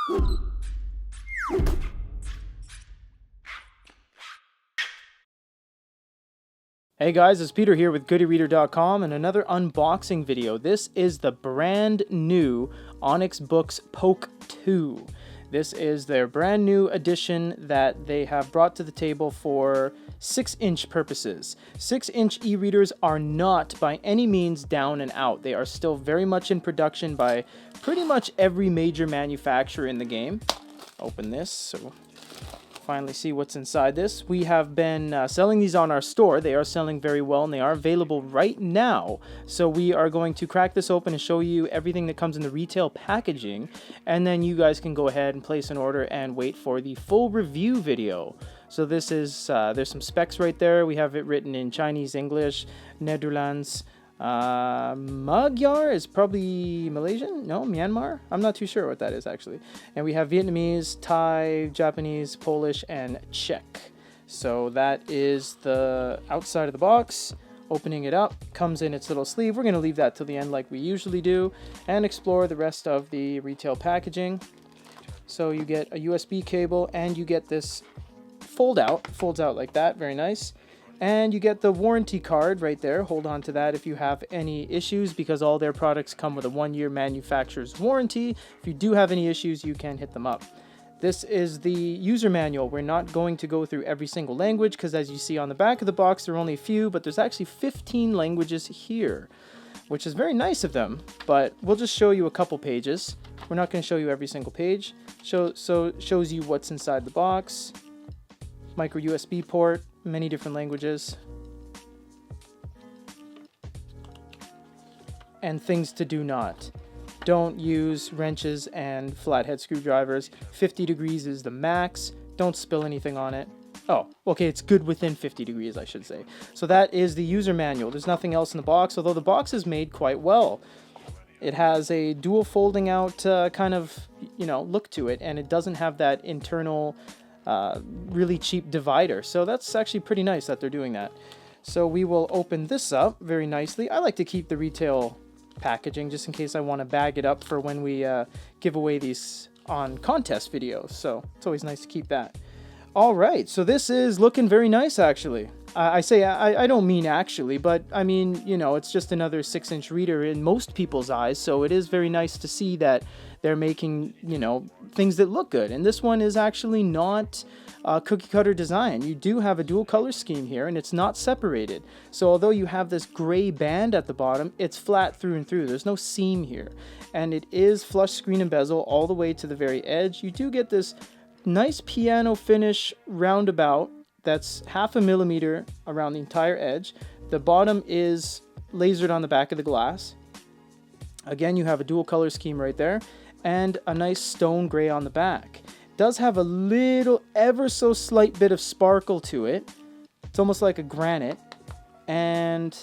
Hey guys, it's Peter here with GoodyReader.com and another unboxing video. This is the brand new Onyx Boox Poke 2. This is their brand new edition that they have brought to the table for 6-inch purposes. 6-inch e-readers are not by any means down and out. They are still very much in production by pretty much every major manufacturer in the game. Open this so finally see what's inside this. We have been selling these on our store. They are selling very well and they are available right now. So we are going to crack this open and show you everything that comes in the retail packaging, and then you guys can go ahead and place an order and wait for the full review video. So this is there's some specs right there. We have it written in Chinese, English, Netherlands, Magyar is probably Malaysian? No, Myanmar? I'm not too sure what that is actually. And we have Vietnamese, Thai, Japanese, Polish, and Czech. So that is the outside of the box. Opening it up, comes in its little sleeve. We're going to leave that till the end like we usually do and explore the rest of the retail packaging. So you get a USB cable and you get this folds out like that, very nice. And you get the warranty card right there. Hold on to that if you have any issues, because all their products come with a 1-year manufacturer's warranty. If you do have any issues, you can hit them up. This is the user manual. We're not going to go through every single language because, as you see on the back of the box, there are only a few, but there's actually 15 languages here, which is very nice of them. But we'll just show you a couple pages. We're not going to show you every single page. So it shows you what's inside the box. Micro USB port, many different languages, and things to do not. Don't use wrenches and flathead screwdrivers. 50 degrees is the max. Don't spill anything on it. Oh, okay, it's good within 50 degrees, I should say. So that is the user manual. There's nothing else in the box, although the box is made quite well. It has a dual folding out kind of, look to it, and it doesn't have that internal really cheap divider. So that's actually pretty nice that they're doing that. So we will open this up very nicely. I like to keep the retail packaging just in case I want to bag it up for when we give away these on contest videos. So it's always nice to keep that. All right, so this is looking very nice actually. I don't mean actually, but I mean, it's just another 6-inch reader in most people's eyes. So it is very nice to see that they're making, things that look good. And this one is actually not cookie cutter design. You do have a dual color scheme here and it's not separated. So although you have this gray band at the bottom, it's flat through and through. There's no seam here. And it is flush screen and bezel all the way to the very edge. You do get this nice piano finish roundabout that's 0.5 millimeter around the entire edge. The bottom is lasered on the back of the glass. Again, you have a dual color scheme right there and a nice stone gray on the back. It does have a little ever so slight bit of sparkle to it. It's almost like a granite, and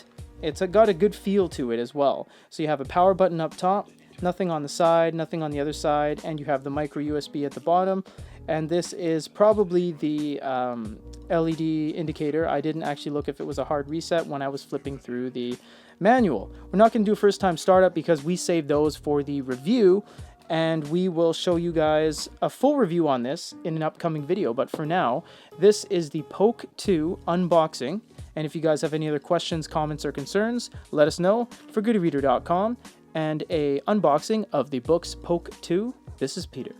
it's got a good feel to it as well. So you have a power button up top, nothing on the side, nothing on the other side, and you have the micro USB at the bottom. And this is probably the LED indicator. I didn't actually look if it was a hard reset when I was flipping through the manual. We're not going to do a first time startup because we saved those for the review, and we will show you guys a full review on this in an upcoming video. But for now, this is the Poke 2 unboxing. And if you guys have any other questions, comments, or concerns, let us know. For GoodyReader.com and a unboxing of the Boox Poke 2, this is Peter.